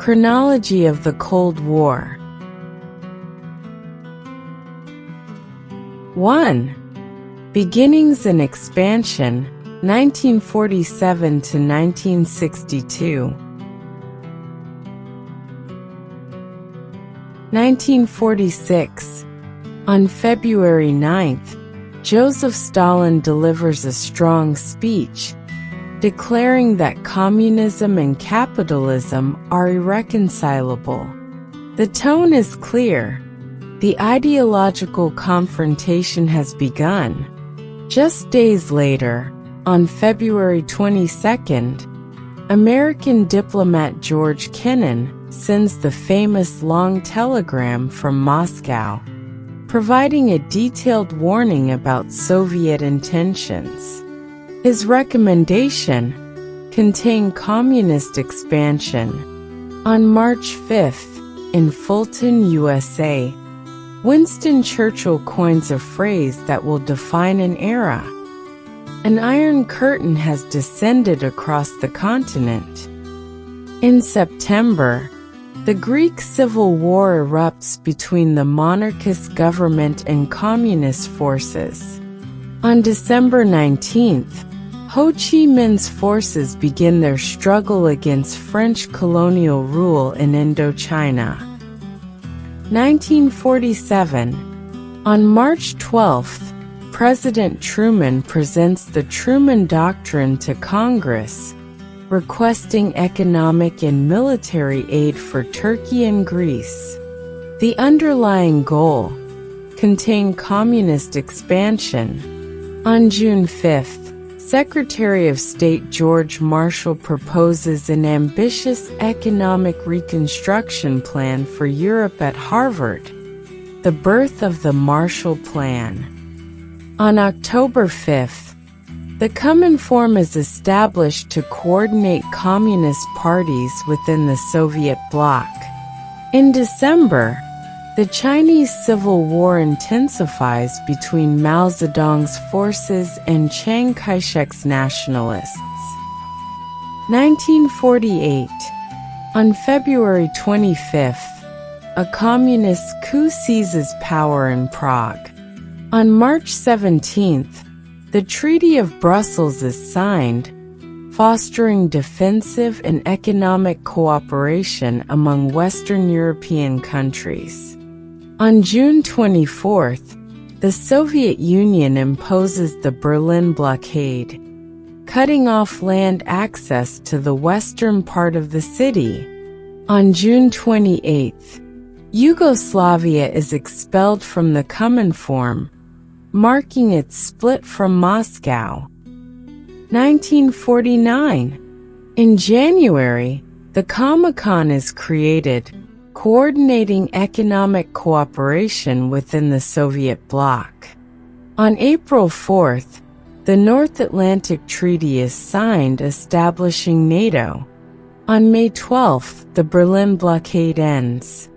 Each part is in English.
Chronology of the Cold War. 1. Beginnings and expansion, 1947 to 1962. 1946. On February 9th, Joseph Stalin delivers a strong speech, declaring that communism and capitalism are irreconcilable. The tone is clear. The ideological confrontation has begun. Just days later, on February 22nd, American diplomat George Kennan sends the famous long telegram from Moscow, providing a detailed warning about Soviet intentions. His recommendation contained communist expansion. On March 5th, in Fulton, USA, Winston Churchill coins a phrase that will define an era. An iron curtain has descended across the continent. In September, the Greek Civil War erupts between the monarchist government and communist forces. On December 19th, Ho Chi Minh's forces begin their struggle against French colonial rule in Indochina. 1947. On March 12th, President Truman presents the Truman Doctrine to Congress, requesting economic and military aid for Turkey and Greece. The underlying goal contained communist expansion. On June 5th, Secretary of State George Marshall proposes an ambitious economic reconstruction plan for Europe at Harvard, the birth of the Marshall Plan. On October 5th, the Cominform is established to coordinate communist parties within the Soviet bloc. In December, the Chinese Civil War intensifies between Mao Zedong's forces and Chiang Kai-shek's nationalists. 1948. On February 25th, a communist coup seizes power in Prague. On March 17th, the Treaty of Brussels is signed, fostering defensive and economic cooperation among Western European countries. On June 24th, the Soviet Union imposes the Berlin blockade, cutting off land access to the western part of the city. On June 28th, Yugoslavia is expelled from the Cominform, marking its split from Moscow. 1949. In January, the Comecon is created, coordinating economic cooperation within the Soviet bloc. On April 4th, the North Atlantic Treaty is signed, establishing NATO. On May 12th, the Berlin blockade ends.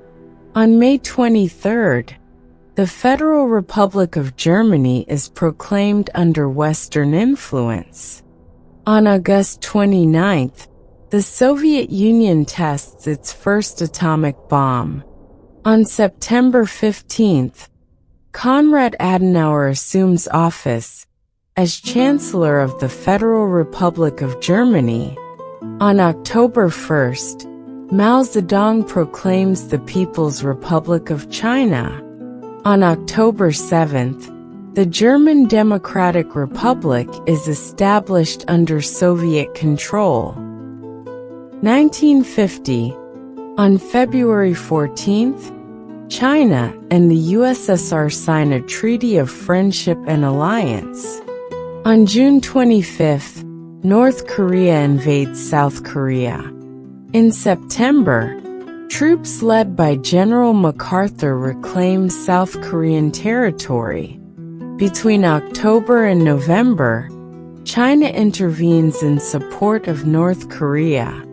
On May 23rd, the Federal Republic of Germany is proclaimed under Western influence. On August 29th, the Soviet Union tests its first atomic bomb. On September 15th, Konrad Adenauer assumes office as Chancellor of the Federal Republic of Germany. On October 1st, Mao Zedong proclaims the People's Republic of China. On October 7th, the German Democratic Republic is established under Soviet control. 1950. On February 14th, China and the USSR sign a Treaty of Friendship and Alliance. On June 25th, North Korea invades South Korea. In September, troops led by General MacArthur reclaim South Korean territory. Between October and November, China intervenes in support of North Korea.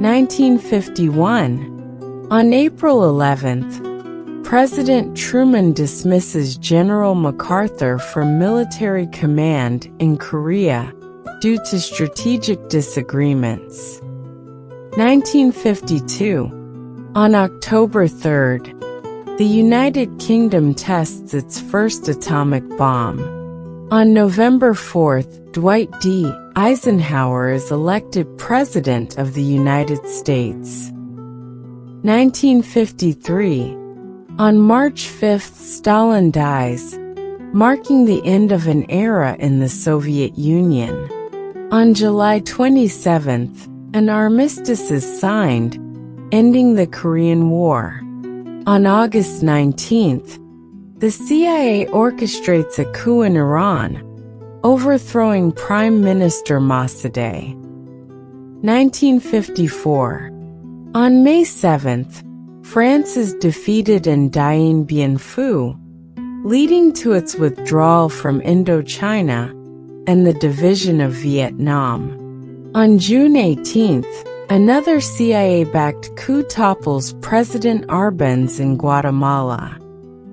1951. On April 11th, President Truman dismisses General MacArthur from military command in Korea due to strategic disagreements. 1952. On October 3rd, the United Kingdom tests its first atomic bomb. On November 4th, Dwight D. Eisenhower is elected President of the United States. 1953. On March 5th, Stalin dies, marking the end of an era in the Soviet Union. On July 27th, an armistice is signed, ending the Korean War. On August 19th, the CIA orchestrates a coup in Iran, overthrowing Prime Minister Mossadegh. 1954. On May 7th, France is defeated in Dien Bien Phu, leading to its withdrawal from Indochina and the division of Vietnam. On June 18th, another CIA-backed coup topples President Arbenz in Guatemala.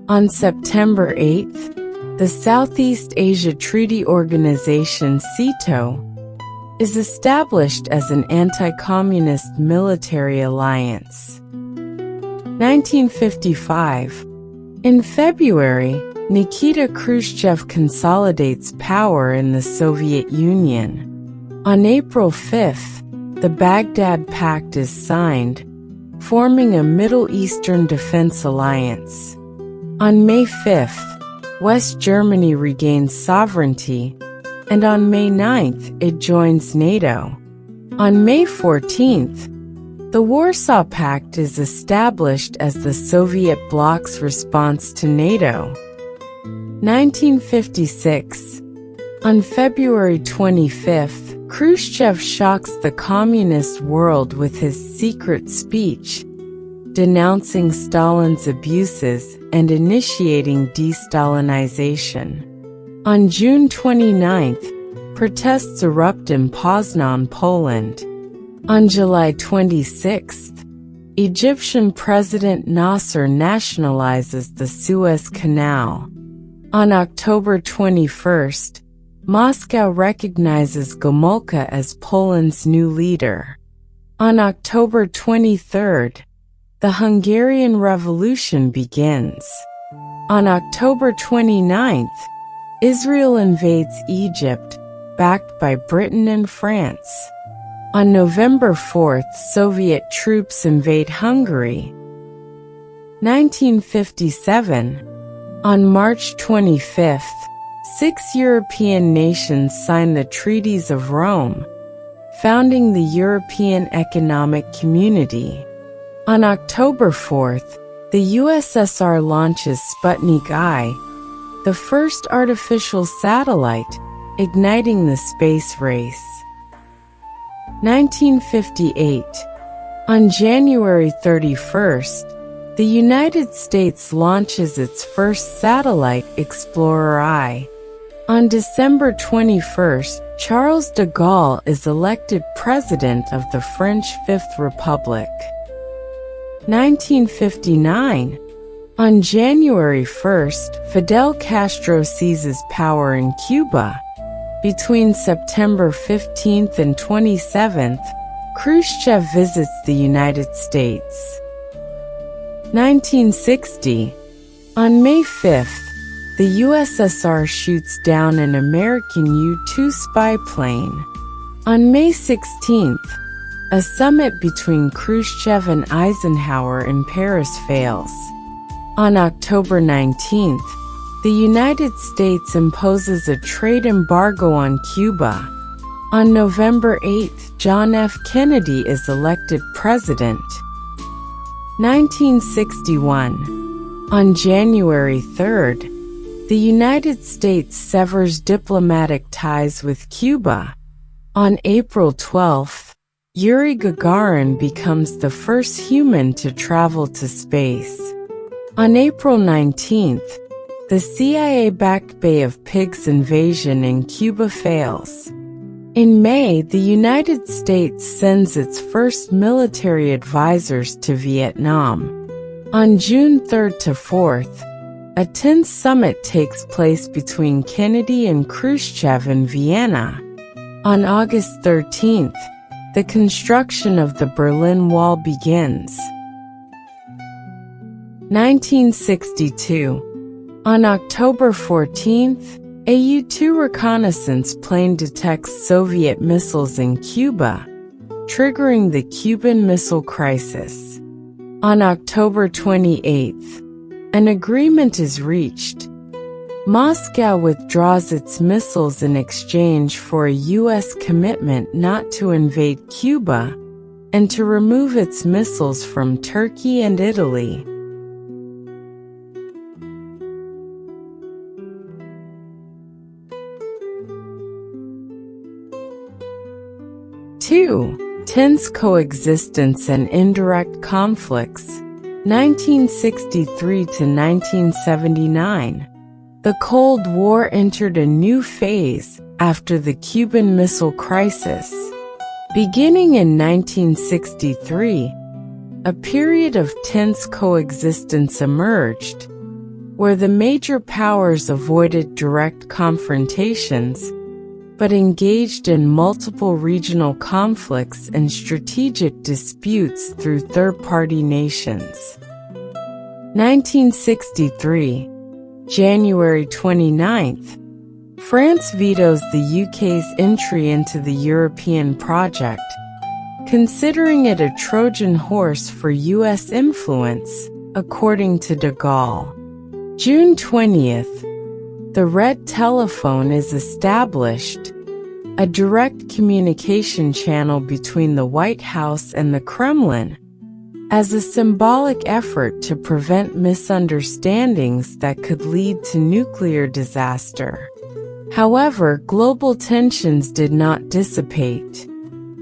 On September 8th, the Southeast Asia Treaty Organization (SEATO) is established as an anti-communist military alliance. 1955. In February, Nikita Khrushchev consolidates power in the Soviet Union. On April 5th, the Baghdad Pact is signed, forming a Middle Eastern defense alliance. On May 5th, West Germany regains sovereignty, and on May 9th, it joins NATO. On May 14th, the Warsaw Pact is established as the Soviet bloc's response to NATO. 1956. On February 25th, Khrushchev shocks the communist world with his secret speech, denouncing Stalin's abuses and initiating de-Stalinization. On June 29th, protests erupt in Poznan, Poland. On July 26th, Egyptian President Nasser nationalizes the Suez Canal. On October 21st, Moscow recognizes Gomulka as Poland's new leader. On October 23rd, the Hungarian Revolution begins. On October 29th, Israel invades Egypt, backed by Britain and France. On November 4th, Soviet troops invade Hungary. 1957. On March 25th, 6 European nations sign the Treaties of Rome, founding the European Economic Community. On October 4th, the USSR launches Sputnik I, the first artificial satellite, igniting the space race. 1958. On January 31st, the United States launches its first satellite, Explorer I. On December 21st, Charles de Gaulle is elected President of the French Fifth Republic. 1959. On January 1st, Fidel Castro seizes power in Cuba. Between September 15th and 27th, Khrushchev visits the United States. 1960. On May 5th, the USSR shoots down an American U-2 spy plane. On May 16th, a summit between Khrushchev and Eisenhower in Paris fails. On October 19th, the United States imposes a trade embargo on Cuba. On November 8th, John F. Kennedy is elected president. 1961. On January 3rd, the United States severs diplomatic ties with Cuba. On April 12th, Yuri Gagarin becomes the first human to travel to space. On April 19th, the CIA-backed Bay of Pigs invasion in Cuba fails. In May, the United States sends its first military advisors to Vietnam. On June 3rd to 4th, a tense summit takes place between Kennedy and Khrushchev in Vienna. On August 13th, The construction of the Berlin Wall begins. 1962. On October 14th, a U-2 reconnaissance plane detects Soviet missiles in Cuba, triggering the Cuban Missile Crisis. On October 28th, an agreement is reached. Moscow withdraws its missiles in exchange for a U.S. commitment not to invade Cuba and to remove its missiles from Turkey and Italy. Tense coexistence and indirect conflicts, 1963 to 1979. The Cold War entered a new phase after the Cuban Missile Crisis. Beginning in 1963, a period of tense coexistence emerged, where the major powers avoided direct confrontations but engaged in multiple regional conflicts and strategic disputes through third-party nations. 1963, January 29th, France vetoes the UK's entry into the European project, considering it a Trojan horse for US influence, according to de Gaulle. June 20th, the Red Telephone is established, a direct communication channel between the White House and the Kremlin, as a symbolic effort to prevent misunderstandings that could lead to nuclear disaster. However, global tensions did not dissipate.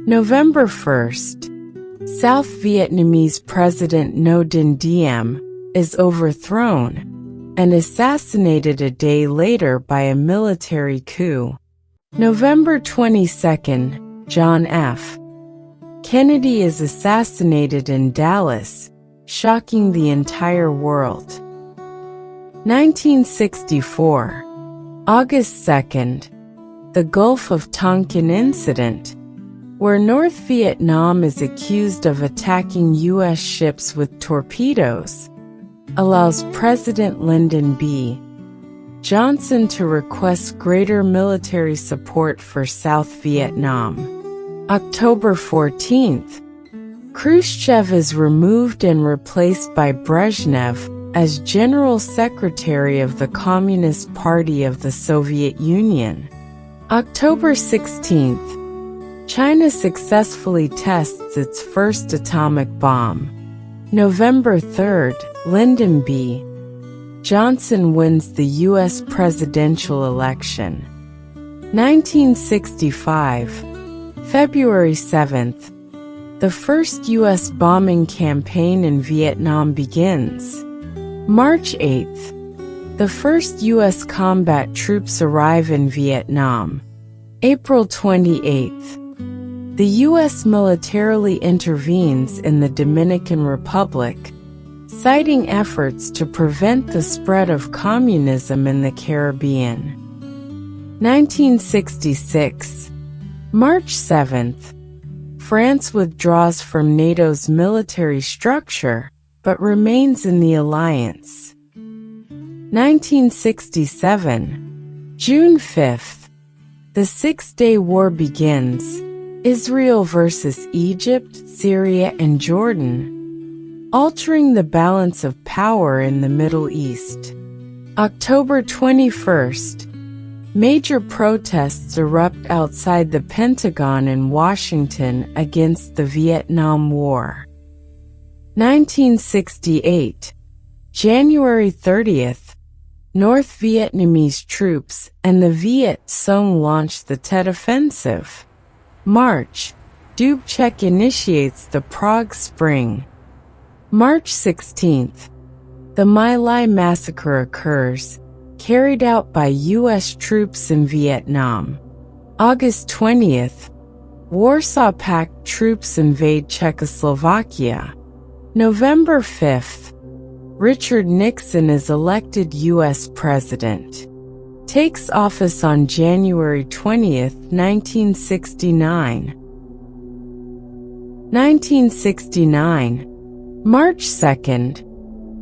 November 1st, South Vietnamese President Ngo Dinh Diem is overthrown and assassinated a day later by a military coup. November 22nd, John F. Kennedy is assassinated in Dallas, shocking the entire world. 1964, August 2nd, the Gulf of Tonkin incident, where North Vietnam is accused of attacking U.S. ships with torpedoes, allows President Lyndon B. Johnson to request greater military support for South Vietnam. October 14th, Khrushchev is removed and replaced by Brezhnev as General Secretary of the Communist Party of the Soviet Union. October 16th, China successfully tests its first atomic bomb. November 3rd, Lyndon B. Johnson wins the U.S. presidential election. 1965, February 7th, the first U.S. bombing campaign in Vietnam begins. March 8th, the first U.S. combat troops arrive in Vietnam. April 28th, the U.S. militarily intervenes in the Dominican Republic, citing efforts to prevent the spread of communism in the Caribbean. 1966, March 7th, France withdraws from NATO's military structure, but remains in the alliance. 1967, June 5th, the Six-Day War begins, Israel versus Egypt, Syria, and Jordan, altering the balance of power in the Middle East. October 21st, major protests erupt outside the Pentagon in Washington against the Vietnam War. 1968, January 30th, North Vietnamese troops and the Viet Cong launch the Tet Offensive. March, Dubček initiates the Prague Spring. March 16th, the My Lai massacre occurs, carried out by U.S. troops in Vietnam. August 20th, Warsaw Pact troops invade Czechoslovakia. November 5th, Richard Nixon is elected U.S. President. Takes office on January 20th, 1969. 1969, March 2nd,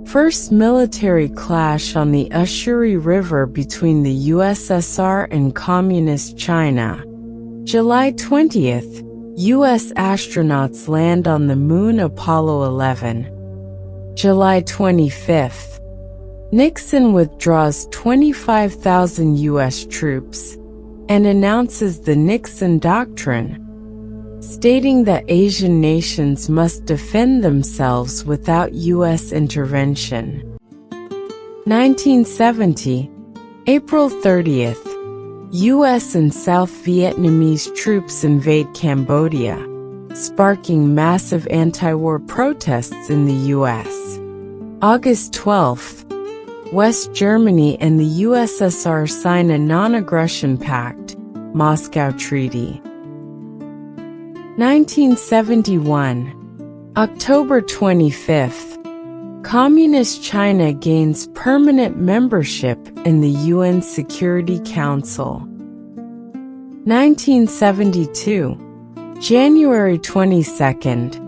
first military clash on the Ushuri River between the USSR and Communist China. July 20th, U.S. astronauts land on the Moon, Apollo 11. July 25th, Nixon withdraws 25,000 U.S. troops and announces the Nixon Doctrine, stating that Asian nations must defend themselves without U.S. intervention. 1970, April 30th, U.S. and South Vietnamese troops invade Cambodia, sparking massive anti-war protests in the U.S. August 12th, West Germany and the USSR sign a non-aggression pact, Moscow Treaty. 1971, October 25th, Communist China gains permanent membership in the UN Security Council. 1972, January 22nd,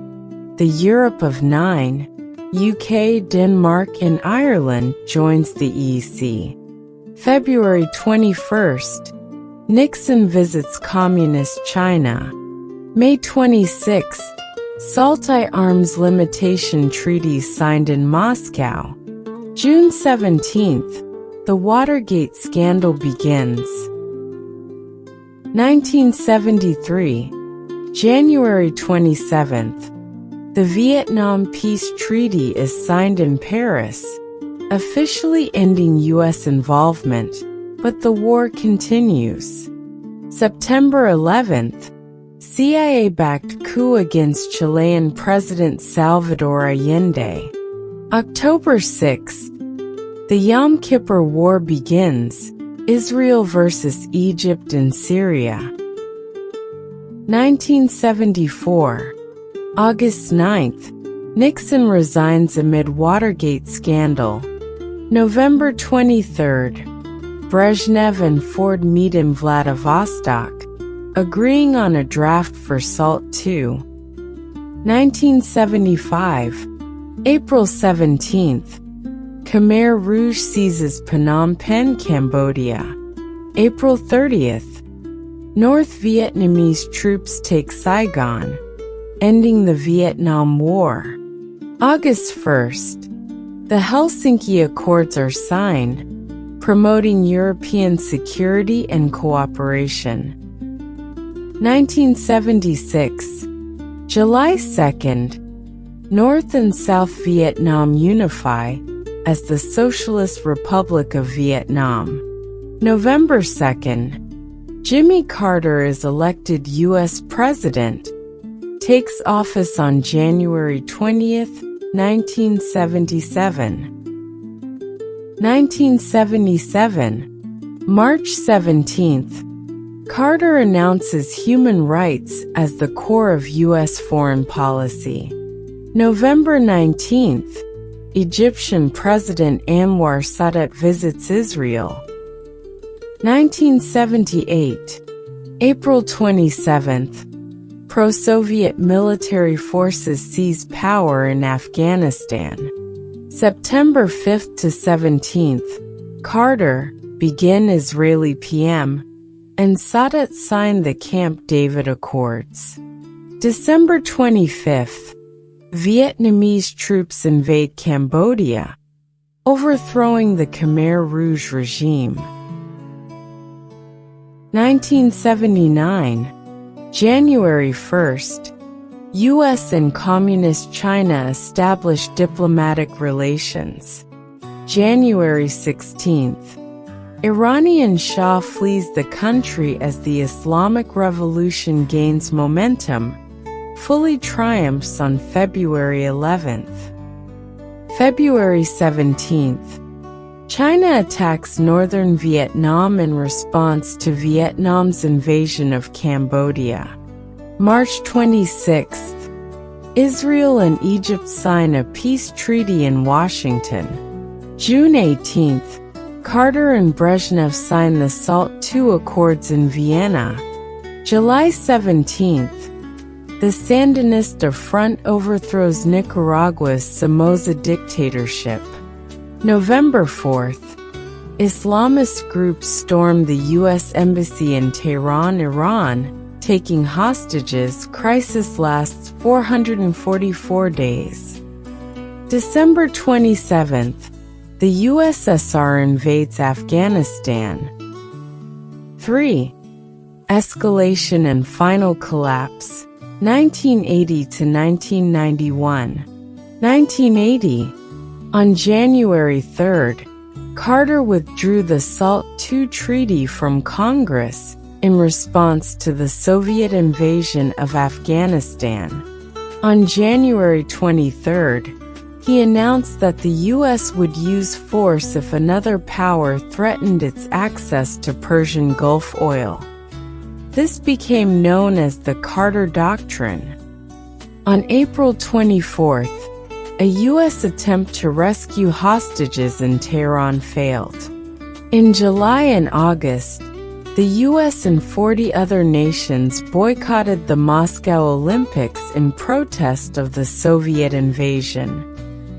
the Europe of Nine, UK, Denmark, and Ireland joins the EC. February 21st, Nixon visits Communist China. May 26th, Salti-Arms Limitation Treaty signed in Moscow. June 17th, the Watergate scandal begins. 1973, January 27th, the Vietnam Peace Treaty is signed in Paris, officially ending U.S. involvement, but the war continues. September 11th, CIA-backed coup against Chilean President Salvador Allende. October 6th, the Yom Kippur War begins, Israel versus Egypt and Syria. 1974, August 9th, Nixon resigns amid Watergate scandal. November 23rd, Brezhnev and Ford meet in Vladivostok, agreeing on a draft for SALT II. 1975, April 17th, Khmer Rouge seizes Phnom Penh, Cambodia. April 30th, North Vietnamese troops take Saigon, ending the Vietnam War. August 1st, the Helsinki Accords are signed, promoting European security and cooperation. 1976, July 2nd, North and South Vietnam unify as the Socialist Republic of Vietnam. November 2nd, Jimmy Carter is elected U.S. President, takes office on January 20th, 1977. 1977, March 17th, Carter announces human rights as the core of U.S. foreign policy. November 19th, Egyptian President Anwar Sadat visits Israel. 1978, April 27th, pro-Soviet military forces seize power in Afghanistan. September 5th to 17th, Carter, begin Israeli PM, and Sadat signed the Camp David Accords. December 25th, Vietnamese troops invade Cambodia, overthrowing the Khmer Rouge regime. 1979, January 1st, U.S. and Communist China establish diplomatic relations. January 16th, Iranian Shah flees the country as the Islamic Revolution gains momentum, fully triumphs on February 11th. February 17th, China attacks northern Vietnam in response to Vietnam's invasion of Cambodia. March 26th, Israel and Egypt sign a peace treaty in Washington. June 18th, Carter and Brezhnev sign the SALT II Accords in Vienna. July 17th, The Sandinista Front overthrows Nicaragua's Somoza dictatorship. November 4th, Islamist groups storm the U.S. Embassy in Tehran, Iran, taking hostages. Crisis lasts 444 days. December 27th, the USSR invades Afghanistan. 3. Escalation and final collapse, 1980 to 1991. 1980. On January 3rd, Carter withdrew the SALT II treaty from Congress in response to the Soviet invasion of Afghanistan. On January 23rd, he announced that the U.S. would use force if another power threatened its access to Persian Gulf oil. This became known as the Carter Doctrine. On April 24th, a U.S. attempt to rescue hostages in Tehran failed. In July and August, the U.S. and 40 other nations boycotted the Moscow Olympics in protest of the Soviet invasion.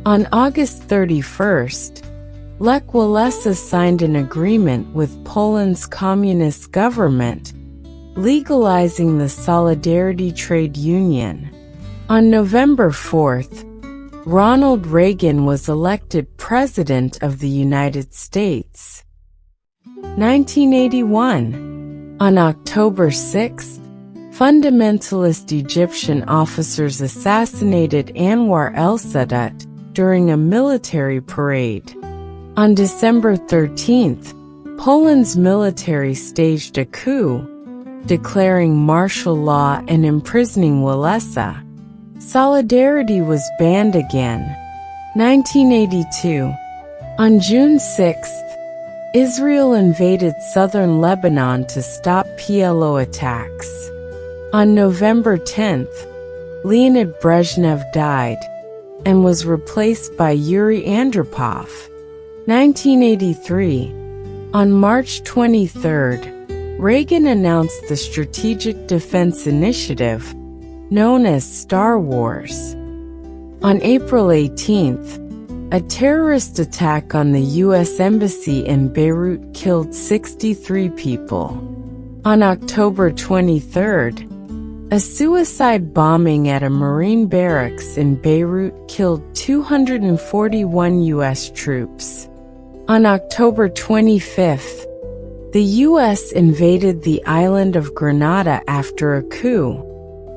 On August 31st, Lech Walesa signed an agreement with Poland's communist government, legalizing the Solidarity Trade Union. On November 4th, Ronald Reagan was elected President of the United States. 1981. On October 6th, fundamentalist Egyptian officers assassinated Anwar el-Sadat during a military parade. On December 13th, Poland's military staged a coup, declaring martial law and imprisoning Walesa. Solidarity was banned again. 1982. On June 6th, Israel invaded southern Lebanon to stop PLO attacks. On November 10th, Leonid Brezhnev died and was replaced by Yuri Andropov. 1983. On March 23rd, Reagan announced the Strategic Defense Initiative, known as Star Wars. On April 18th, a terrorist attack on the U.S. Embassy in Beirut killed 63 people. On October 23rd, a suicide bombing at a Marine barracks in Beirut killed 241 U.S. troops. On October 25th, the U.S. invaded the island of Grenada after a coup.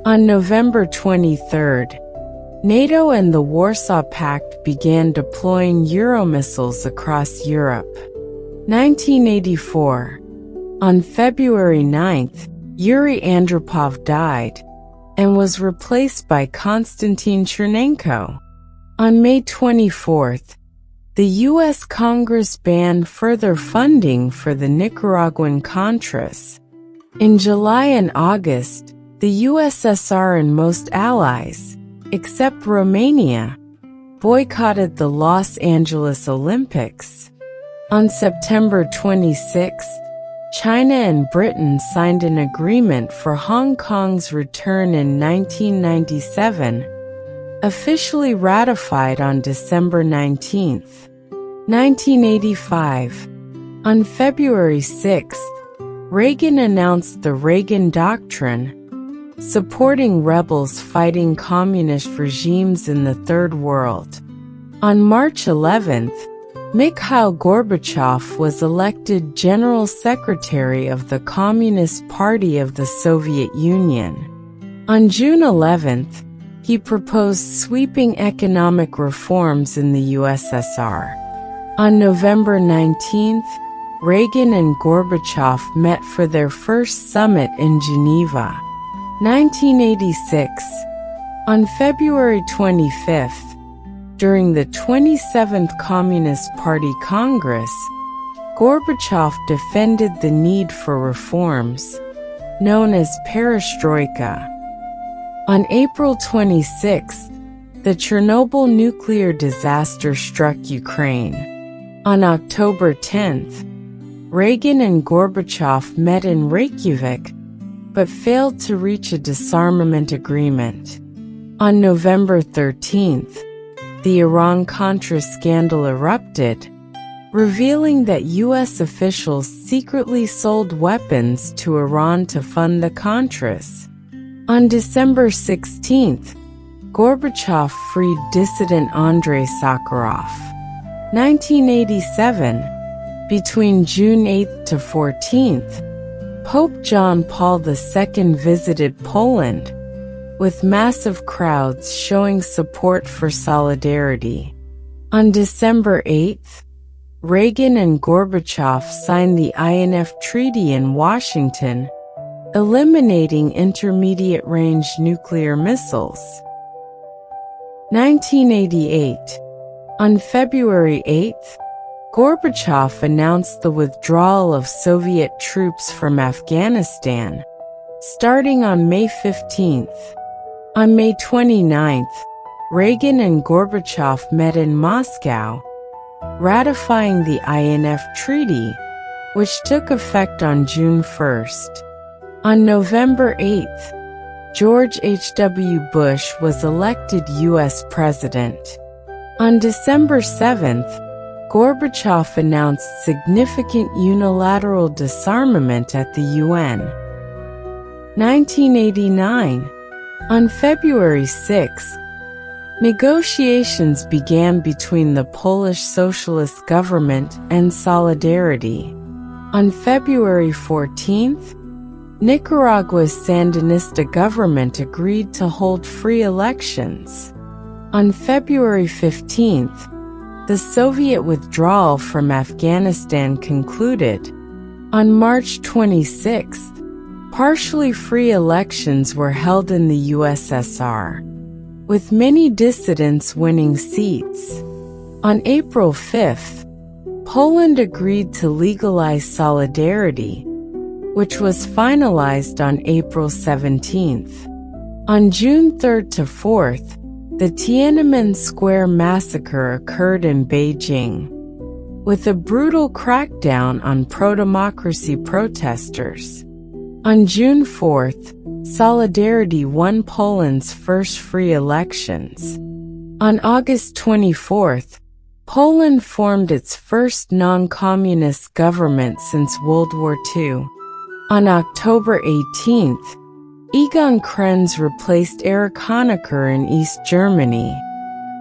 On November 23rd, NATO and the Warsaw Pact began deploying Euromissiles across Europe. 1984. On February 9th, Yuri Andropov died and was replaced by Konstantin Chernenko. On May 24th, the U.S. Congress banned further funding for the Nicaraguan Contras. In July and August, the USSR and most allies, except Romania, boycotted the Los Angeles Olympics. On September 26th, China and Britain signed an agreement for Hong Kong's return in 1997, officially ratified on December 19, 1985. On February 6, Reagan announced the Reagan Doctrine, supporting rebels fighting communist regimes in the Third World. On March 11th, Mikhail Gorbachev was elected General Secretary of the Communist Party of the Soviet Union. On June 11th, he proposed sweeping economic reforms in the USSR. On November 19th, Reagan and Gorbachev met for their first summit in Geneva. 1986. On February 25th, during the 27th Communist Party Congress, Gorbachev defended the need for reforms, known as perestroika. On April 26, the Chernobyl nuclear disaster struck Ukraine. On October 10, Reagan and Gorbachev met in Reykjavik, but failed to reach a disarmament agreement. On November 13th, the Iran-Contra scandal erupted, revealing that U.S. officials secretly sold weapons to Iran to fund the Contras. On December 16th, Gorbachev freed dissident Andrei Sakharov. 1987, between June 8th to 14th, Pope John Paul II visited Poland, with massive crowds showing support for solidarity. On December 8th, Reagan and Gorbachev signed the INF Treaty in Washington, eliminating intermediate-range nuclear missiles. 1988. On February 8th, Gorbachev announced the withdrawal of Soviet troops from Afghanistan, starting on May 15th. On May 29th, Reagan and Gorbachev met in Moscow, ratifying the INF Treaty, which took effect on June 1st. On November 8th, George H.W. Bush was elected U.S. President. On December 7th, Gorbachev announced significant unilateral disarmament at the UN. 1989. On February 6, negotiations began between the Polish Socialist government and Solidarity. On February 14th, Nicaragua's Sandinista government agreed to hold free elections. On February 15th, the Soviet withdrawal from Afghanistan concluded. On March 26th, partially free elections were held in the USSR, with many dissidents winning seats. On April 5th, Poland agreed to legalize solidarity, which was finalized on April 17th. On June 3rd to 4th, the Tiananmen Square massacre occurred in Beijing, with a brutal crackdown on pro-democracy protesters. On June 4th, Solidarity won Poland's first free elections. On August 24th, Poland formed its first non-communist government since World War II. On October 18th, Egon Krenz replaced Erich Honecker in East Germany.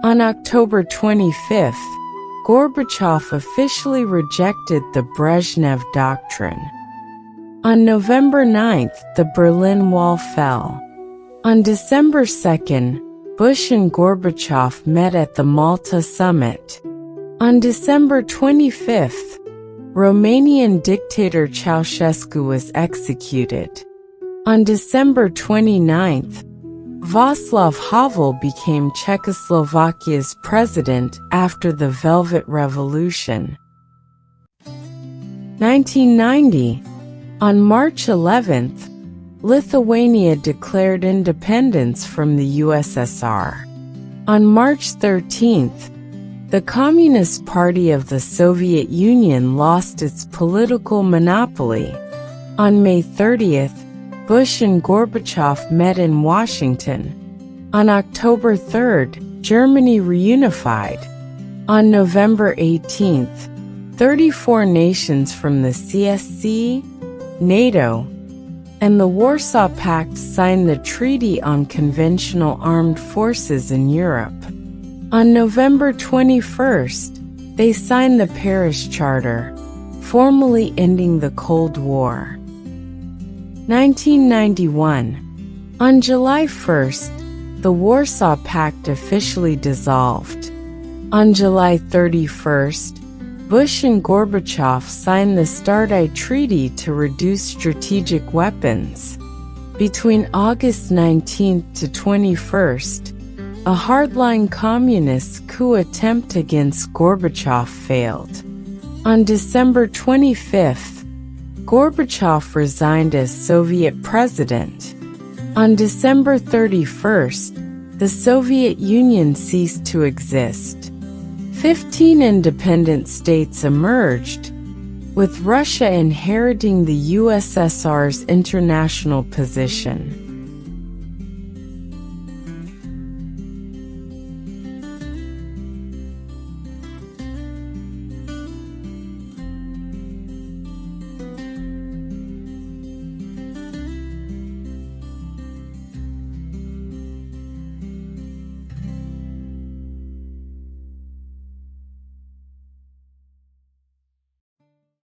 On October 25th, Gorbachev officially rejected the Brezhnev Doctrine. On November 9th, the Berlin Wall fell. On December 2nd, Bush and Gorbachev met at the Malta Summit. On December 25th, Romanian dictator Ceausescu was executed. On December 29th, Václav Havel became Czechoslovakia's president after the Velvet Revolution. 1990. On March 11th, Lithuania declared independence from the USSR. On March 13th, the Communist Party of the Soviet Union lost its political monopoly. On May 30th, Bush and Gorbachev met in Washington. On October 3rd, Germany reunified. On November 18th, 34 nations from the CSC, NATO, and the Warsaw Pact signed the Treaty on Conventional Armed Forces in Europe. On November 21st, they signed the Paris Charter, formally ending the Cold War. 1991. On July 1st, the Warsaw Pact officially dissolved. On July 31st, Bush and Gorbachev signed the Stardate Treaty to reduce strategic weapons. Between August 19th to 21st, a hardline communist coup attempt against Gorbachev failed. On December 25th, Gorbachev resigned as Soviet president. On December 31st, the Soviet Union ceased to exist. 15 independent states emerged, with Russia inheriting the USSR's international position.